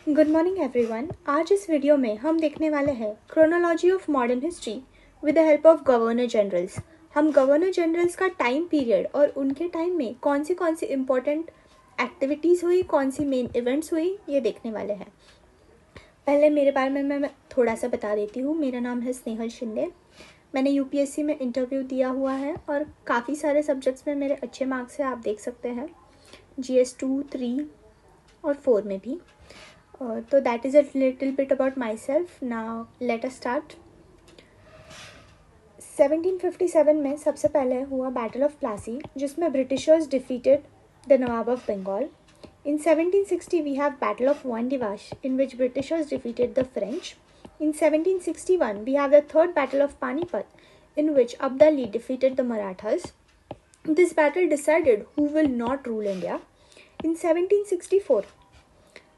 Good morning everyone. आज इस video में हम देखने वाले हैं chronology of modern history with the help of governor generals. हम गवर्नर जनरल्स का टाइम पीरियड और उनके टाइम में कौन सी इम्पोर्टेंट एक्टिविटीज़ हुई, कौन सी मेन इवेंट्स हुई, ये देखने वाले हैं। पहले मेरे बारे में मैं थोड़ा सा बता देती हूँ। मेरा नाम है स्नेहल शिंदे। मैंने यूपीएससी में इंटरव्यू दिया हुआ है और काफ़ी सारे सब्जेक्ट्स में मेरे अच्छे मार्क्स हैं, आप देख सकते हैं, GS 2, 3 और 4 में भी। तो that is a little bit about myself. Now let us start. 1757 में सबसे पहले हुआ बैटल ऑफ प्लासी, जिसमें Britishers defeated the nawab of Bengal. In 1760 we have Battle of Vandivash, in which Britishers defeated the French. In 1761 we have the third Battle of Panipat, in which Abdali defeated the Marathas. This battle decided who will not rule India. In 1764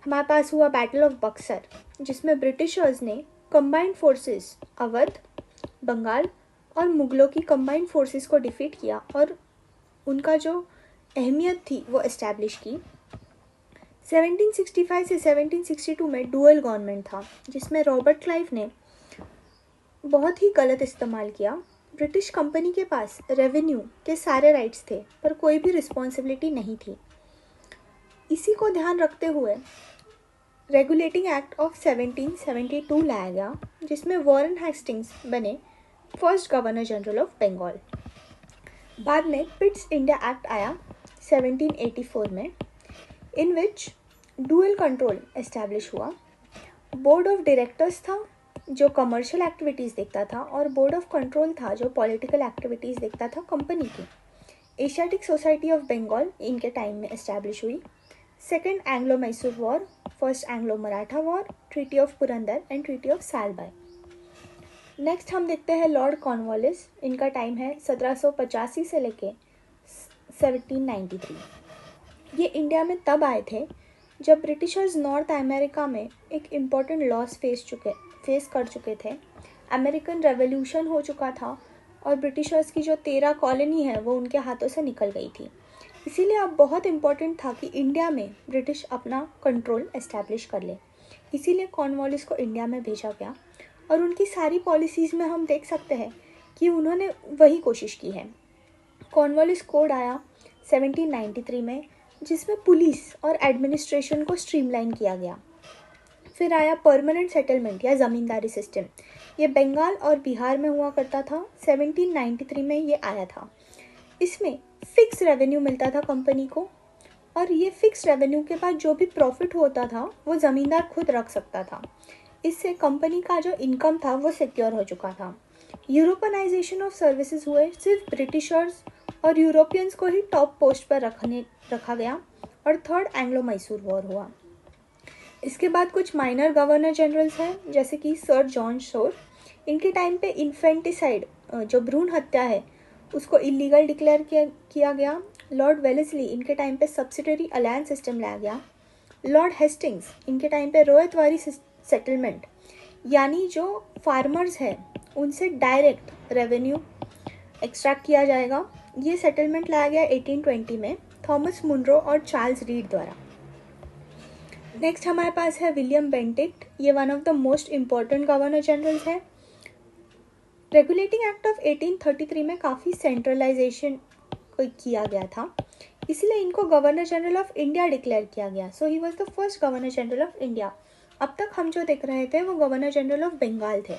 हमारे पास हुआ battle of Buxar, जिसमें Britishers ने combined forces Awadh, Bengal और मुगलों की combined forces को defeat किया और उनका जो अहमियत थी वो इस्टेब्लिश की। 1765 से 1762 में डुअल गवर्नमेंट था, जिसमें रॉबर्ट क्लाइव ने बहुत ही गलत इस्तेमाल किया। ब्रिटिश कंपनी के पास रेवेन्यू के सारे राइट्स थे पर कोई भी रिस्पॉन्सिबिलिटी नहीं थी। इसी को ध्यान रखते हुए रेगुलेटिंग एक्ट ऑफ 1772 लाया गया, जिसमें वॉरेन हेस्टिंग्स बने first governor general of Bengal. बाद में पिट्स इंडिया एक्ट आया 1784 में, in which dual control establish हुआ। बोर्ड ऑफ डायरेक्टर्स था जो कमर्शियल एक्टिविटीज़ देखता था और बोर्ड ऑफ कंट्रोल था जो पॉलिटिकल एक्टिविटीज़ देखता था कंपनी की। एशियाटिक सोसाइटी ऑफ बंगाल इनके टाइम में एस्टैब्लिश हुई। Second Anglo Mysore war, first Anglo Maratha war, treaty of Purandar and treaty of Salbai. Next हम देखते हैं लॉर्ड कॉर्नवालिस। इनका टाइम है 1785 से लेके 1793। ये इंडिया में तब आए थे जब ब्रिटिशर्स नॉर्थ अमेरिका में एक इम्पॉर्टेंट लॉस फेस कर चुके थे। अमेरिकन रेवोल्यूशन हो चुका था और ब्रिटिशर्स की जो 13 कॉलोनी है वो उनके हाथों से निकल गई थी। इसीलिए अब बहुत इम्पॉर्टेंट था कि इंडिया में ब्रिटिश अपना कंट्रोल एस्टैब्लिश कर ले। इसीलिए कॉर्नवालिस को इंडिया में भेजा गया और उनकी सारी पॉलिसीज़ में हम देख सकते हैं कि उन्होंने वही कोशिश की है। कॉर्नवालिस कोड आया 1793 में, जिसमें पुलिस और एडमिनिस्ट्रेशन को स्ट्रीमलाइन किया गया। फिर आया परमानेंट सेटलमेंट या ज़मींदारी सिस्टम। ये बंगाल और बिहार में हुआ करता था। 1793 में ये आया था। इसमें फिक्स रेवेन्यू मिलता था कंपनी को और ये फिक्स रेवेन्यू के बाद जो भी प्रॉफिट होता था वो ज़मींदार खुद रख सकता था। इससे कंपनी का जो इनकम था वो सिक्योर हो चुका था। यूरोपनाइजेशन ऑफ सर्विसेज हुए। सिर्फ ब्रिटिशर्स और यूरोपियंस को ही टॉप पोस्ट पर रखा गया और थर्ड एंग्लो मैसूर वॉर हुआ। इसके बाद कुछ माइनर गवर्नर जनरल्स हैं, जैसे कि सर जॉन शोर। इनके टाइम पे इन्फेंटिसाइड जो भ्रूण हत्या है उसको इलीगल डिक्लेयर किया गया। लॉर्ड वेलेस्ली इनके टाइम पे सब्सिडरी अलायंस सिस्टम लाया गया। लॉर्ड हेस्टिंग्स इनके टाइम पे रोयतवारी सेटलमेंट, यानी जो फार्मर्स हैं उनसे डायरेक्ट रेवेन्यू एक्सट्रैक्ट किया जाएगा, ये सेटलमेंट लाया गया 1820 में थॉमस मुनरो और चार्ल्स रीड द्वारा। नेक्स्ट हमारे पास है विलियम बेंटिक्ट। ये one of the most important governor generals हैं। रेगुलेटिंग एक्ट ऑफ 1833 में काफ़ी सेंट्रलाइजेशन किया गया था, इसलिए इनको governor general of India declare किया गया। So he was the first governor general of India. अब तक हम जो देख रहे थे वो गवर्नर जनरल ऑफ बंगाल थे।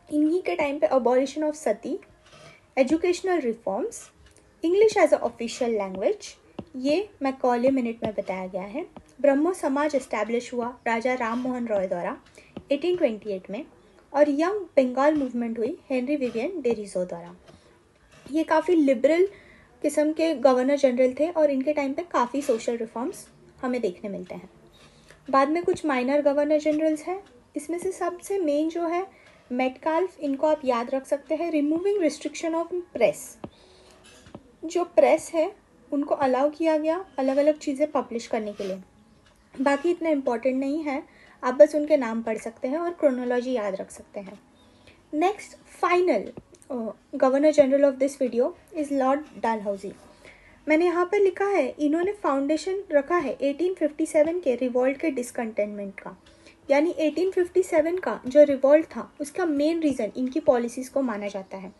इन्हीं के टाइम पे abolition of sati, educational reforms, English as a official language, ये मैकॉले मिनट में बताया गया है। ब्रह्मो समाज एस्टैब्लिश हुआ राजा राम मोहन रॉय द्वारा 1828 में और यंग बंगाल मूवमेंट हुई हेनरी विवियन डेरिजो द्वारा। ये काफ़ी लिबरल किस्म के गवर्नर जनरल थे और इनके टाइम पे काफ़ी सोशल रिफॉर्म्स हमें देखने मिलते हैं। बाद में कुछ माइनर गवर्नर जनरल्स हैं। इसमें से सबसे मेन जो है मेटकाल्फ, इनको आप याद रख सकते हैं। रिमूविंग रिस्ट्रिक्शन ऑफ प्रेस, जो प्रेस है उनको अलाउ किया गया अलग अलग चीज़ें पब्लिश करने के लिए। बाकी इतना इम्पोर्टेंट नहीं है, आप बस उनके नाम पढ़ सकते हैं और क्रोनोलॉजी याद रख सकते हैं। Next final governor general of this video is lord Dalhousie. मैंने यहाँ पर लिखा है, इन्होंने फाउंडेशन रखा है 1857 के रिवॉल्ट के डिसकंटेनमेंट का, यानी 1857 का जो रिवॉल्ट था उसका मेन रीज़न इनकी पॉलिसीज़ को माना जाता है।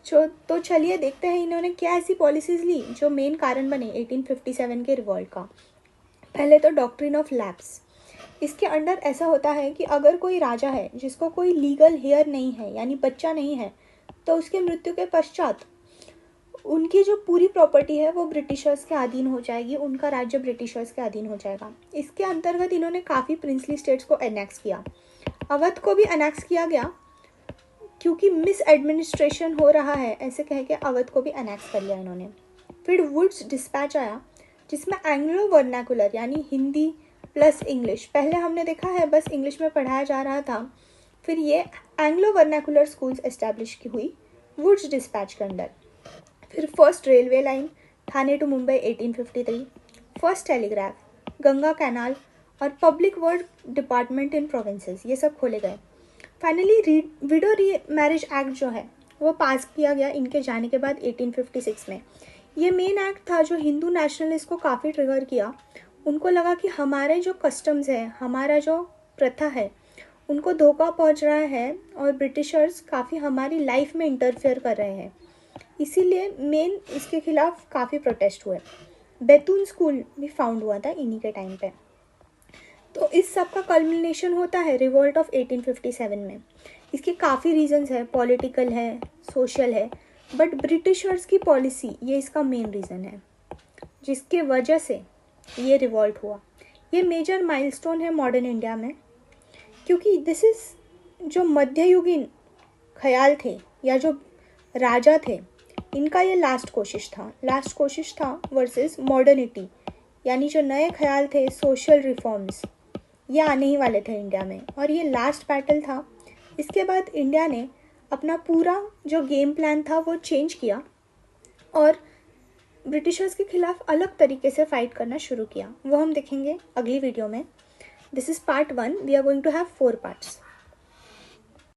तो चलिए देखते हैं इन्होंने क्या ऐसी पॉलिसीज़ ली जो मेन कारण बने 1857 के रिवॉल्ट का। पहले तो डॉक्ट्रिन ऑफ लैप्स। इसके अंडर ऐसा होता है कि अगर कोई राजा है जिसको कोई लीगल हेयर नहीं है, यानी बच्चा नहीं है, तो उसके मृत्यु के पश्चात उनकी जो पूरी प्रॉपर्टी है वो ब्रिटिशर्स के अधीन हो जाएगी, उनका राज्य ब्रिटिशर्स के अधीन हो जाएगा। इसके अंतर्गत इन्होंने काफ़ी प्रिंसली स्टेट्स को एनेक्स किया। अवध को भी एनेक्स किया गया क्योंकि मिस एडमिनिस्ट्रेशन हो रहा है, ऐसे कह के अवध को भी एनेक्स कर लिया इन्होंने। फिर वुड्स डिस्पैच आया जिसमें एंग्लो वर्नाकुलर यानी हिंदी प्लस इंग्लिश, पहले हमने देखा है बस इंग्लिश में पढ़ाया जा रहा था, फिर ये एंग्लो वर्नाकुलर स्कूल्स एस्टैब्लिश की हुई वुड्स डिस्पैच के अंदर। फिर first railway line Thane to Mumbai 1853, first telegraph, Ganga canal और public work department in provinces, ये सब खोले गए। फाइनली विडो मैरिज एक्ट जो है वो पास किया गया इनके जाने के बाद 1856 में। ये मेन एक्ट था जो हिंदू नेशनलिस्ट को काफ़ी ट्रिगर किया। उनको लगा कि हमारे जो कस्टम्स है, हमारा जो प्रथा है, उनको धोखा पहुंच रहा है और ब्रिटिशर्स काफ़ी हमारी लाइफ में इंटरफेयर कर रहे हैं, इसीलिए मेन इसके खिलाफ काफ़ी प्रोटेस्ट हुए। बैतूल स्कूल भी फाउंड हुआ था इन्हीं के टाइम पे। तो इस सब का कल्मिनेशन होता है रिवॉल्ट ऑफ 1857 में। इसके काफ़ी रीजंस है, पॉलिटिकल है, सोशल है, बट ब्रिटिशर्स की पॉलिसी ये इसका मेन रीज़न है जिसके वजह से ये रिवॉल्ट हुआ। ये मेजर माइलस्टोन है मॉडर्न इंडिया में, क्योंकि दिस इज़ जो मध्ययुगीन ख्याल थे या जो राजा थे, इनका ये लास्ट कोशिश था वर्सेस मॉडर्निटी, यानी जो नए ख्याल थे, सोशल रिफॉर्म्स, ये आने ही वाले थे इंडिया में, और ये लास्ट बैटल था। इसके बाद इंडिया ने अपना पूरा जो गेम प्लान था वो चेंज किया और ब्रिटिशर्स के खिलाफ अलग तरीके से फाइट करना शुरू किया। वो हम देखेंगे अगली वीडियो में। This is part 1, we are going to have 4 parts.